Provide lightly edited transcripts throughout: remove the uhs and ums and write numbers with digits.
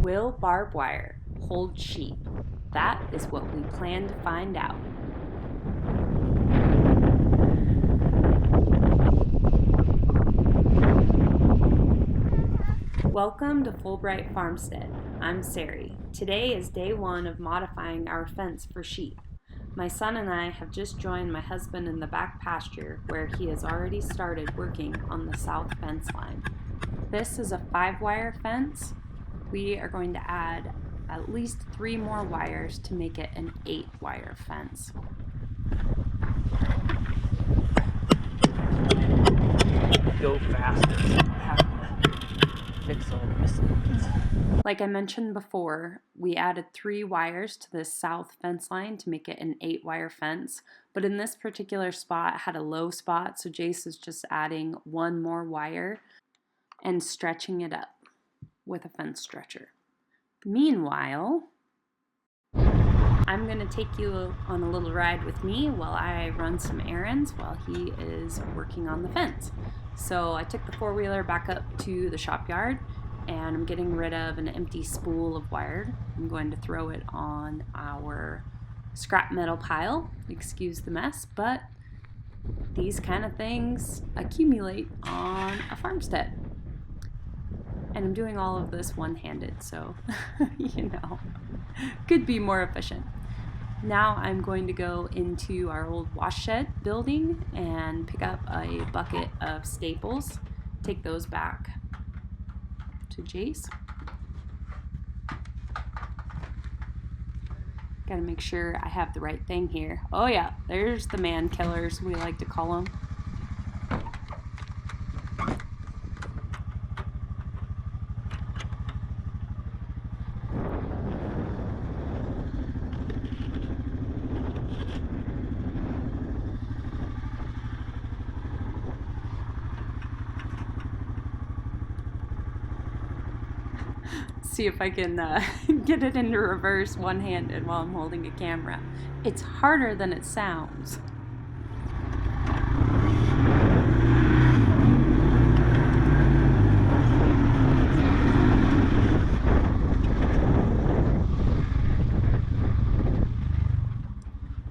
Will barbed wire hold sheep? That is what we plan to find out. Welcome to Fulbright Farmstead. I'm Sari. Today is day one of modifying our fence for sheep. My son and I have just joined my husband in the back pasture where he has already started working on the south fence line. This is a 5-wire fence. We are going to add at least 3 more wires to make it an 8-wire fence. Go faster. Fix all this. Like I mentioned before, we added 3 wires to this south fence line to make it an 8-wire fence, but in this particular spot it had a low spot, so Jayce is just adding 1 more wire and stretching it up with a fence stretcher. Meanwhile, I'm going to take you on a little ride with me while I run some errands while he is working on the fence. So I took the 4-wheeler back up to the shop yard and I'm getting rid of an empty spool of wire. I'm going to throw it on our scrap metal pile. Excuse the mess, but these kind of things accumulate on a farmstead. And I'm doing all of this one-handed, so, could be more efficient. Now I'm going to go into our old wash shed building and pick up a bucket of staples, take those back to Jayce. Gotta make sure I have the right thing here. Oh yeah, there's the man killers, we like to call them. See if I can get it into reverse one-handed while I'm holding a camera. It's harder than it sounds.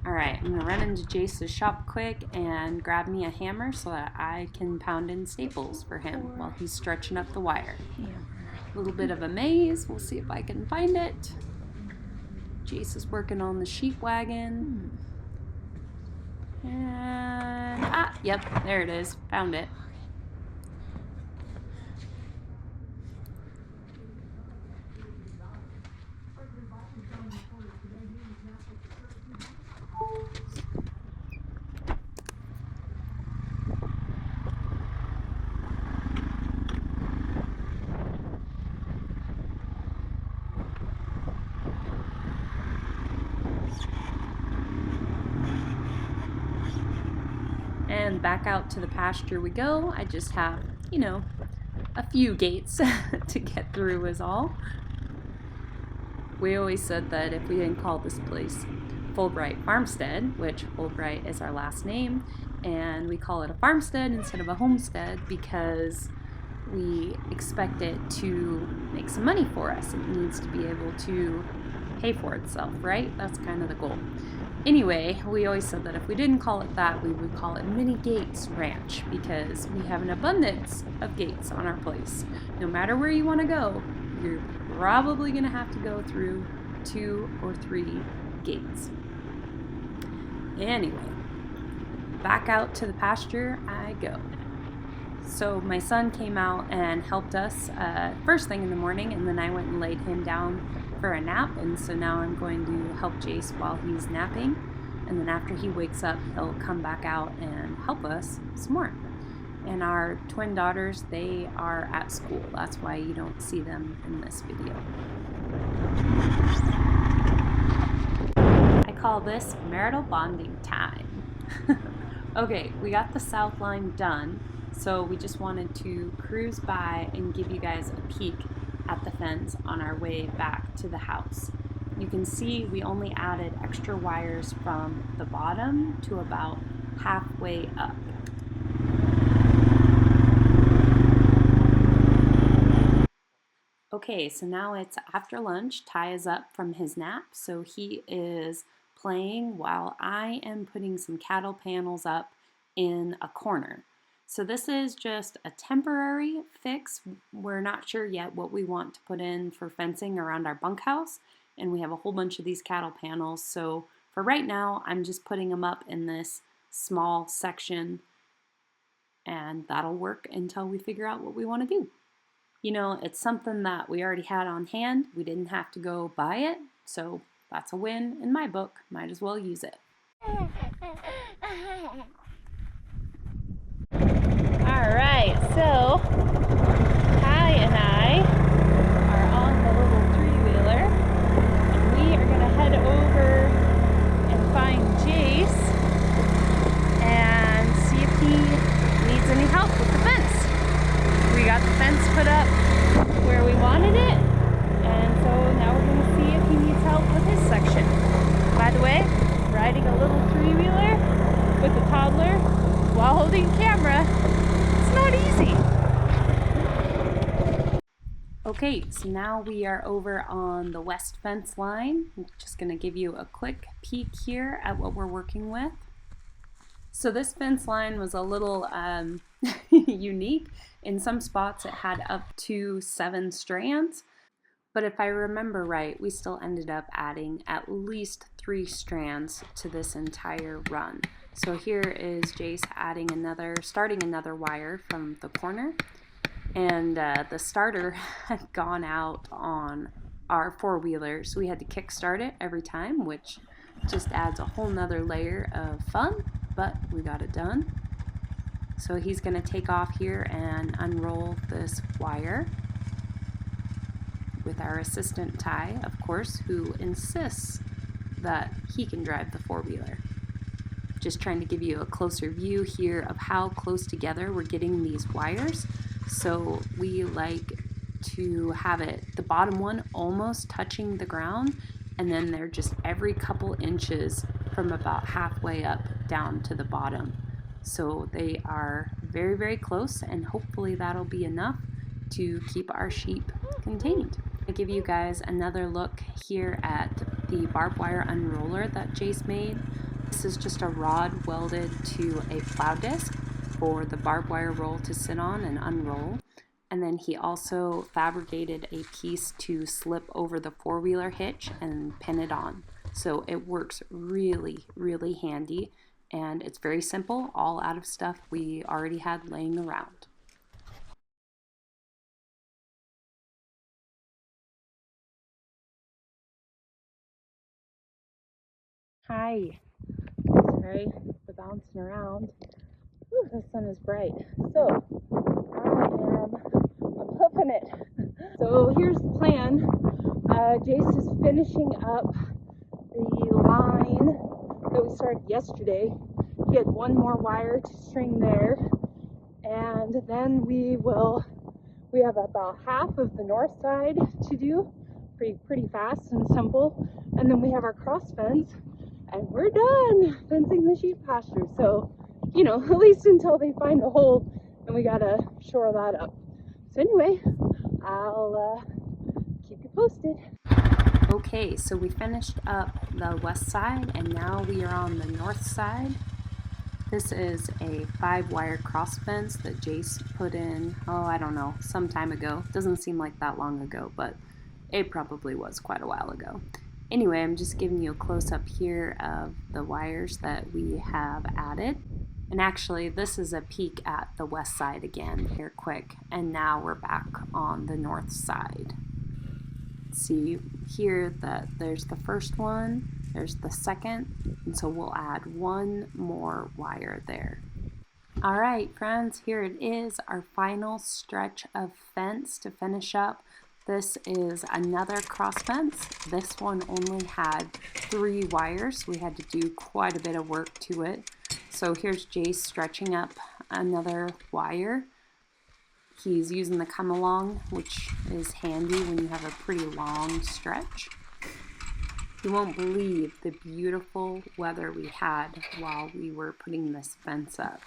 Alright, I'm going to run into Jayce's shop quick and grab me a hammer so that I can pound in staples for him while he's stretching up the wire. A little bit of a maze. We'll see if I can find it. Jayce is working on the sheep wagon. And, yep, there it is. Found it. And back out to the pasture we go. I just have, a few gates to get through is all. We always said that if we didn't call this place Fulbright Farmstead, which Fulbright is our last name, and we call it a farmstead instead of a homestead because we expect it to make some money for us. It needs to be able to pay for itself, right? That's kind of the goal. Anyway, we always said that if we didn't call it that, we would call it Mini Gates Ranch because we have an abundance of gates on our place. No matter where you want to go, you're probably going to have to go through 2 or 3 gates. Anyway, back out to the pasture I go. So my son came out and helped us first thing in the morning, and then I went and laid him down for a nap, and so now I'm going to help Jayce while he's napping, and then after he wakes up he'll come back out and help us some more. And our twin daughters, they are at school. That's why you don't see them in this video. I call this marital bonding time. Okay, we got the south line done, so we just wanted to cruise by and give you guys a peek at the fence on our way back to the house. You can see we only added extra wires from the bottom to about halfway up. Okay, so now it's after lunch. Ty is up from his nap, so he is playing while I am putting some cattle panels up in a corner. So this is just a temporary fix. We're not sure yet what we want to put in for fencing around our bunkhouse, and we have a whole bunch of these cattle panels. So for right now, I'm just putting them up in this small section, and that'll work until we figure out what we want to do. You know, it's something that we already had on hand. We didn't have to go buy it, so that's a win in my book. Might as well use it. Alright, so Ty and I are on the little three-wheeler, and we are going to head over and find Jayce and see if he needs any help with the fence. We got the fence put up where we wanted it, and so now we're going to see if he needs help with his section. By the way, riding a little three-wheeler with a toddler while holding a camera, it's not easy. Okay, so now we are over on the west fence line. I'm just going to give you a quick peek here at what we're working with. So this fence line was a little unique. In some spots it had up to 7 strands, but if I remember right, we still ended up adding at least 3 strands to this entire run. So here is Jayce starting another wire from the corner, and the starter had gone out on our four-wheeler, so we had to kick start it every time, which just adds a whole nother layer of fun, but we got it done. So he's going to take off here and unroll this wire with our assistant Ty, of course, who insists that he can drive the four-wheeler. Just trying to give you a closer view here of how close together we're getting these wires. So we like to have the bottom one almost touching the ground, and then they're just every couple inches from about halfway up down to the bottom. So they are very, very close, and hopefully that'll be enough to keep our sheep contained. I'll give you guys another look here at the barbed wire unroller that Jayce made. This is just a rod welded to a plow disc for the barbed wire roll to sit on and unroll. And then he also fabricated a piece to slip over the four-wheeler hitch and pin it on. So it works really, really handy, and it's very simple, all out of stuff we already had laying around. Hi. Sorry, the bouncing around. Ooh, the sun is bright. So I'm hoofing it. So here's the plan. Jayce is finishing up the line that we started yesterday. He had one more wire to string there, and then we have about half of the north side to do, pretty fast and simple, and then we have our cross fence, and we're done fencing the sheep pasture. So, you know, at least until they find a hole, and we gotta shore that up. So anyway, I'll keep you posted. Okay, so we finished up the west side, and now we are on the north side. This is a 5-wire cross fence that Jayce put in, I don't know, some time ago. Doesn't seem like that long ago, but it probably was quite a while ago. Anyway, I'm just giving you a close-up here of the wires that we have added. And actually, this is a peek at the west side again here quick, and now we're back on the north side. See here that there's the first one, there's the second, and so we'll add one more wire there. All right, friends, here it is, our final stretch of fence to finish up. This is another cross fence. This one only had 3 wires. We had to do quite a bit of work to it. So here's Jayce stretching up another wire. He's using the come along, which is handy when you have a pretty long stretch. You won't believe the beautiful weather we had while we were putting this fence up.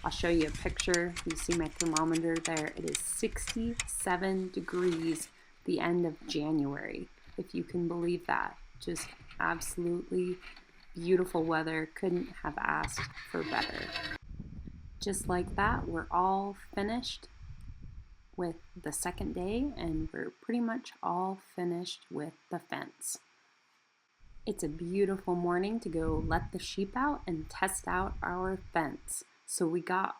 I'll show you a picture. You see my thermometer there. It is 67 degrees the end of January, if you can believe that. Just absolutely beautiful weather. Couldn't have asked for better. Just like that, we're all finished with the second day, and we're pretty much all finished with the fence. It's a beautiful morning to go let the sheep out and test out our fence. So we got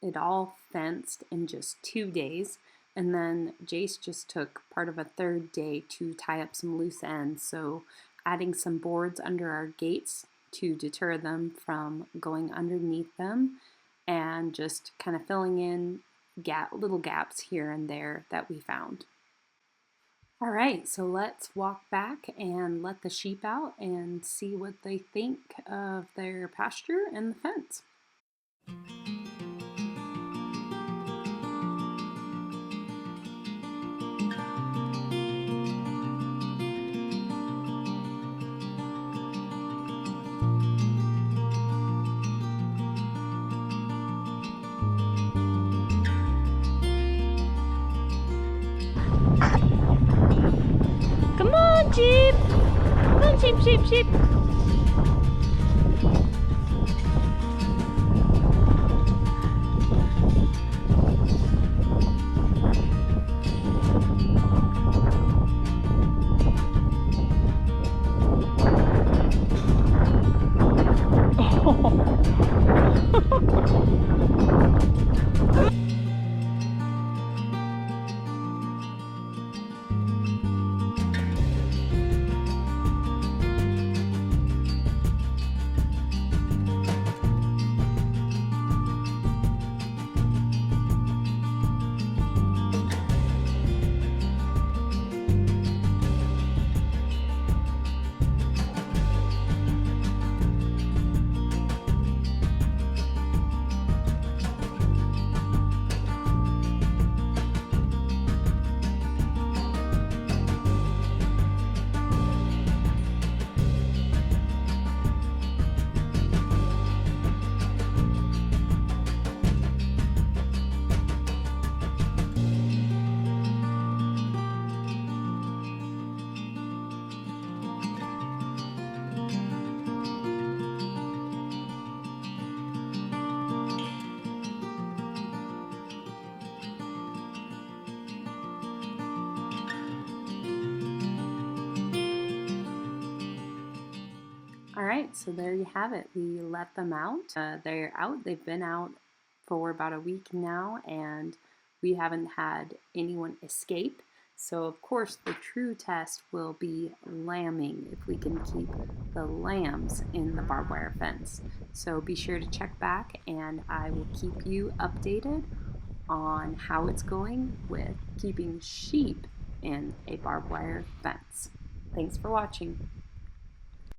it all fenced in just 2 days, and then Jayce just took part of a third day to tie up some loose ends, so adding some boards under our gates to deter them from going underneath them, and just kind of filling in little gaps here and there that we found. All right, so let's walk back and let the sheep out and see what they think of their pasture and the fence. Come on, sheep! Come on, sheep, sheep, sheep! All right, so there you have it. We let them out. They're out. They've been out for about a week now, and we haven't had anyone escape. So, of course, the true test will be lambing, if we can keep the lambs in the barbed wire fence. So be sure to check back, and I will keep you updated on how it's going with keeping sheep in a barbed wire fence. Thanks for watching.